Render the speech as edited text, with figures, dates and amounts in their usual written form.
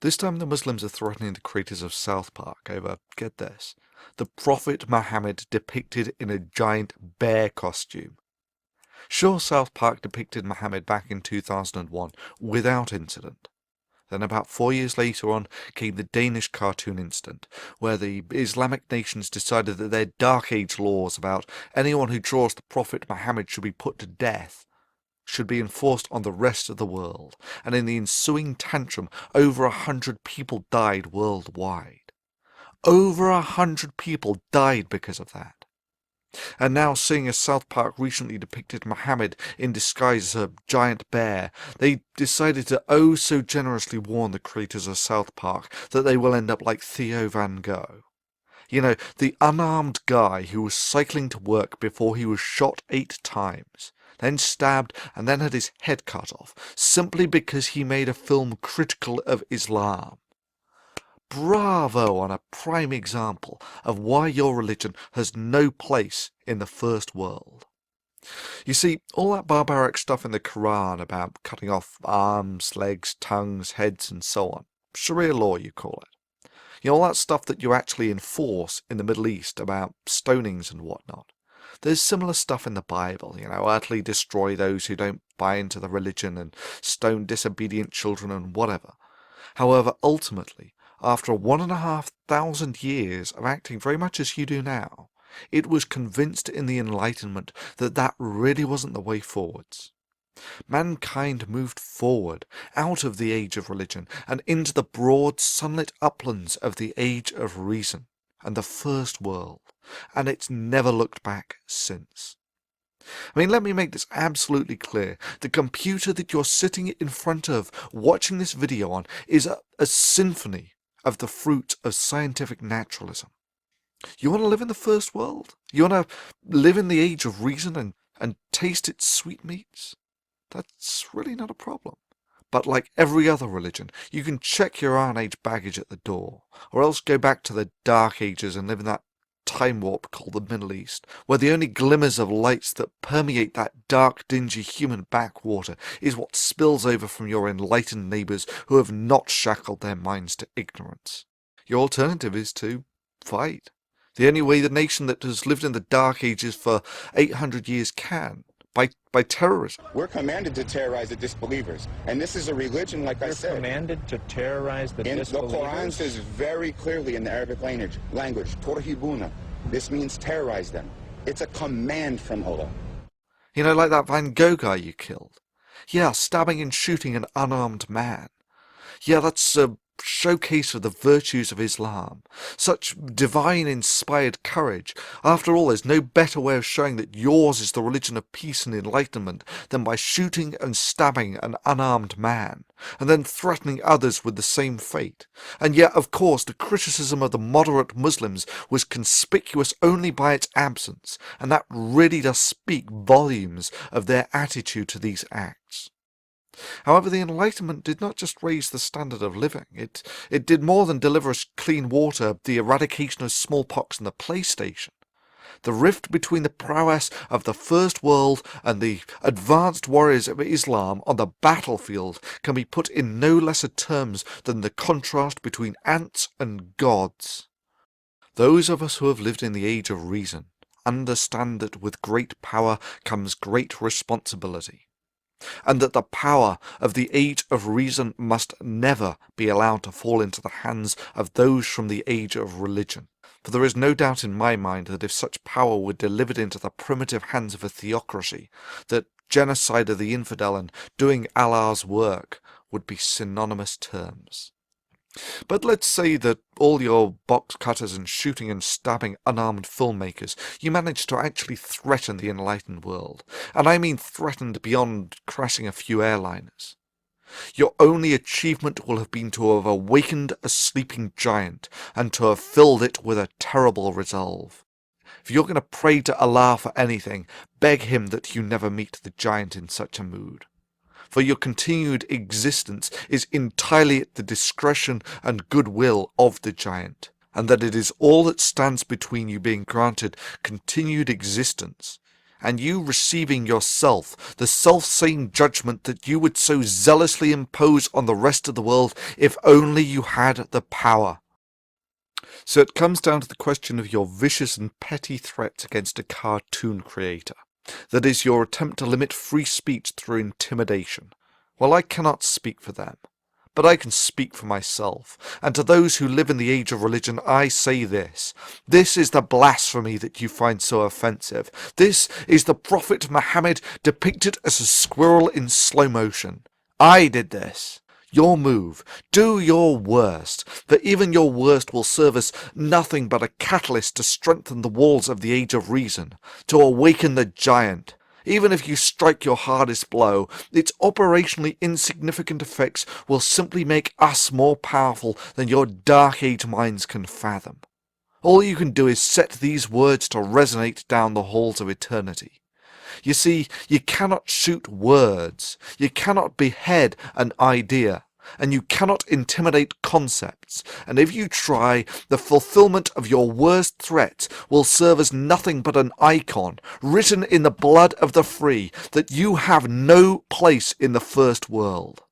This time the Muslims are threatening the creators of South Park over, get this, the Prophet Muhammad depicted in a giant bear costume. Sure, South Park depicted Muhammad back in 2001 without incident. Then about 4 years later on came the Danish cartoon incident, where the Islamic nations decided that their Dark Age laws about anyone who draws the Prophet Muhammad should be put to death should be enforced on the rest of the world, and in the ensuing tantrum over 100 people died worldwide. Over 100 people died because of that. And now, seeing as South Park recently depicted Muhammad in disguise as a giant bear, they decided to oh so generously warn the creators of South Park that they will end up like Theo van Gogh. You know, the unarmed guy who was cycling to work before he was shot 8 times, then stabbed and then had his head cut off, simply because he made a film critical of Islam. Bravo on a prime example of why your religion has no place in the first world. You see, all that barbaric stuff in the Quran about cutting off arms, legs, tongues, heads and so on, Sharia law you call it. You know, all that stuff that you actually enforce in the Middle East about stonings and whatnot. There's similar stuff in the Bible, you know, utterly destroy those who don't buy into the religion and stone disobedient children and whatever. However, ultimately, after 1,500 years of acting very much as you do now, it was convinced in the Enlightenment that that really wasn't the way forwards. Mankind moved forward out of the age of religion and into the broad sunlit uplands of the age of reason and the first world, and it's never looked back since. I mean, let me make this absolutely clear. The computer that you're sitting in front of watching this video on is a symphony of the fruit of scientific naturalism. You want to live in the first world? You want to live in the age of reason and taste its sweetmeats? That's really not a problem. But like every other religion, you can check your Iron Age baggage at the door, or else go back to the Dark Ages and live in that time warp called the Middle East, where the only glimmers of lights that permeate that dark, dingy human backwater is what spills over from your enlightened neighbours who have not shackled their minds to ignorance. Your alternative is to fight. The only way the nation that has lived in the Dark Ages for 800 years can, by terrorism. We're commanded to terrorize the disbelievers. And this is a religion, like I said. You're commanded to terrorize the disbelievers? The Quran says very clearly in the Arabic language, Torhibuna. This means terrorize them. It's a command from Allah. You know, like that Van Gogh guy you killed. Yeah, stabbing and shooting an unarmed man. Yeah, that's a showcase of the virtues of Islam. Such divine inspired courage. After all, there's no better way of showing that yours is the religion of peace and enlightenment than by shooting and stabbing an unarmed man, and then threatening others with the same fate. And yet, of course, the criticism of the moderate Muslims was conspicuous only by its absence, and that really does speak volumes of their attitude to these acts. However, the Enlightenment did not just raise the standard of living. It did more than deliver us clean water, the eradication of smallpox and the PlayStation. The rift between the prowess of the First World and the advanced warriors of Islam on the battlefield can be put in no lesser terms than the contrast between ants and gods. Those of us who have lived in the age of reason understand that with great power comes great responsibility, and that the power of the age of reason must never be allowed to fall into the hands of those from the age of religion. For there is no doubt in my mind that if such power were delivered into the primitive hands of a theocracy, that genocide of the infidel and doing Allah's work would be synonymous terms. But let's say that all your box cutters and shooting and stabbing unarmed filmmakers, you managed to actually threaten the enlightened world. And I mean threatened beyond crashing a few airliners. Your only achievement will have been to have awakened a sleeping giant and to have filled it with a terrible resolve. If you're going to pray to Allah for anything, beg him that you never meet the giant in such a mood. For your continued existence is entirely at the discretion and goodwill of the giant, and that it is all that stands between you being granted continued existence and you receiving yourself the self-same judgment that you would so zealously impose on the rest of the world if only you had the power. So it comes down to the question of your vicious and petty threats against a cartoon creator. That is, your attempt to limit free speech through intimidation. Well, I cannot speak for them, but I can speak for myself, and to those who live in the age of religion I say this. This is the blasphemy that you find so offensive. This is the Prophet Muhammad depicted as a squirrel in slow motion. I did this. Your move. Do your worst, for even your worst will serve as nothing but a catalyst to strengthen the walls of the age of reason, to awaken the giant. Even if you strike your hardest blow, its operationally insignificant effects will simply make us more powerful than your dark age minds can fathom. All you can do is set these words to resonate down the halls of eternity. You see, you cannot shoot words, you cannot behead an idea, and you cannot intimidate concepts, and if you try, the fulfillment of your worst threat will serve as nothing but an icon, written in the blood of the free, that you have no place in the first world.